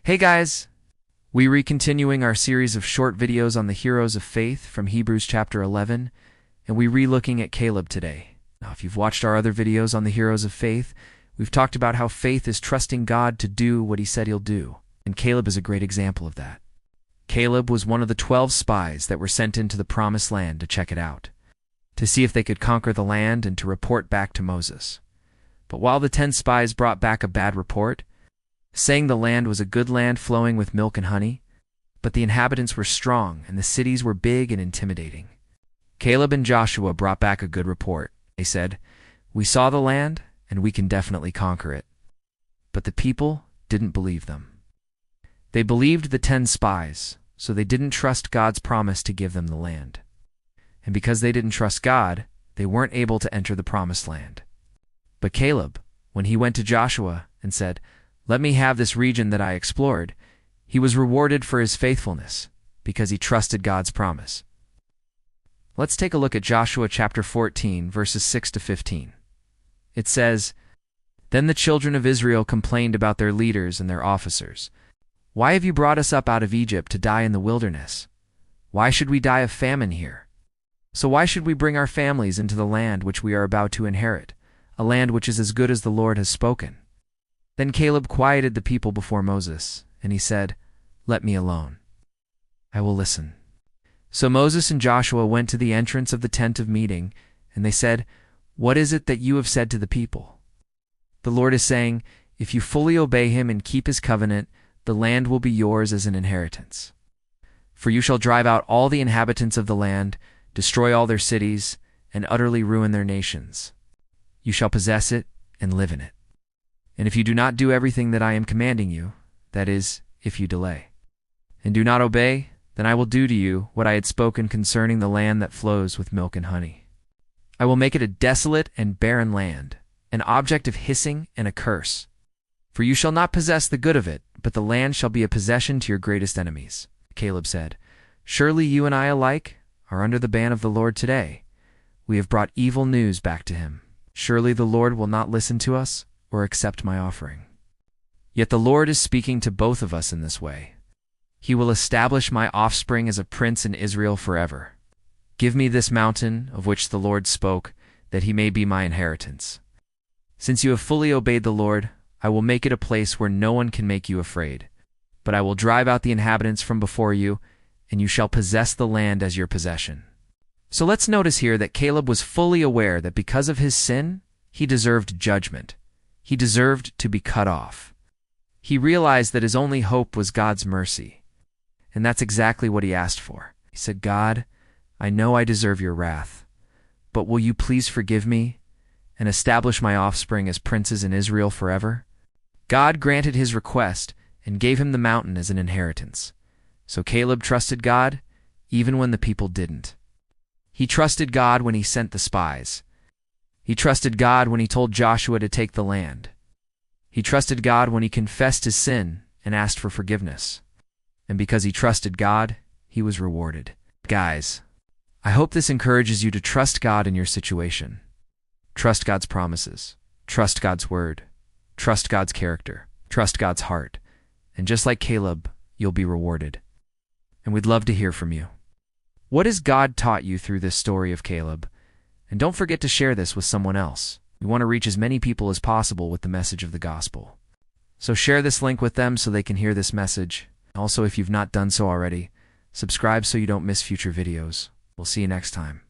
Hey guys! We're continuing our series of short videos on the heroes of faith from Hebrews chapter 11, and we're re-looking at Caleb today. Now, if you've watched our other videos on the heroes of faith, we've talked about how faith is trusting God to do what he said he'll do, and Caleb is a great example of that. Caleb was one of the 12 spies that were sent into the promised land to check it out, to see if they could conquer the land and to report back to Moses. But while the 10 spies brought back a bad report, saying the land was a good land flowing with milk and honey, but the inhabitants were strong and the cities were big and intimidating, Caleb and Joshua brought back a good report. They said, "We saw the land and we can definitely conquer it." But the people didn't believe them. They believed the 10 spies, so they didn't trust God's promise to give them the land. And because they didn't trust God, they weren't able to enter the promised land. But Caleb, when he went to Joshua and said, "Let me have this region that I explored," he was rewarded for his faithfulness because he trusted God's promise. Let's take a look at Joshua chapter 14, verses 6 to 15. It says, "Then the children of Israel complained about their leaders and their officers. 'Why have you brought us up out of Egypt to die in the wilderness? Why should we die of famine here? So why should we bring our families into the land which we are about to inherit, a land which is as good as the Lord has spoken?' Then Caleb quieted the people before Moses, and he said, 'Let me alone. I will listen.' So Moses and Joshua went to the entrance of the tent of meeting, and they said, 'What is it that you have said to the people?' 'The Lord is saying, if you fully obey him and keep his covenant, the land will be yours as an inheritance. For you shall drive out all the inhabitants of the land, destroy all their cities, and utterly ruin their nations. You shall possess it and live in it. And if you do not do everything that I am commanding you, that is, if you delay, and do not obey, then I will do to you what I had spoken concerning the land that flows with milk and honey. I will make it a desolate and barren land, an object of hissing and a curse. For you shall not possess the good of it, but the land shall be a possession to your greatest enemies." Caleb said, "Surely you and I alike are under the ban of the Lord today. We have brought evil news back to him. Surely the Lord will not listen to us or accept my offering. Yet the Lord is speaking to both of us in this way. He will establish my offspring as a prince in Israel forever. Give me this mountain of which the Lord spoke, that he may be my inheritance. Since you have fully obeyed the Lord, I will make it a place where no one can make you afraid. But I will drive out the inhabitants from before you, and you shall possess the land as your possession." So let's notice here that Caleb was fully aware that because of his sin, he deserved judgment. He deserved to be cut off. He realized that his only hope was God's mercy. And that's exactly what he asked for. He said, "God, I know I deserve your wrath, but will you please forgive me and establish my offspring as princes in Israel forever?" God granted his request and gave him the mountain as an inheritance. So Caleb trusted God even when the people didn't. He trusted God when he sent the spies. He trusted God when he told Joshua to take the land. He trusted God when he confessed his sin and asked for forgiveness. And because he trusted God, he was rewarded. Guys, I hope this encourages you to trust God in your situation. Trust God's promises. Trust God's word. Trust God's character. Trust God's heart. And just like Caleb, you'll be rewarded. And we'd love to hear from you. What has God taught you through this story of Caleb? And don't forget to share this with someone else. We want to reach as many people as possible with the message of the gospel. So share this link with them so they can hear this message. Also, if you've not done so already, subscribe so you don't miss future videos. We'll see you next time.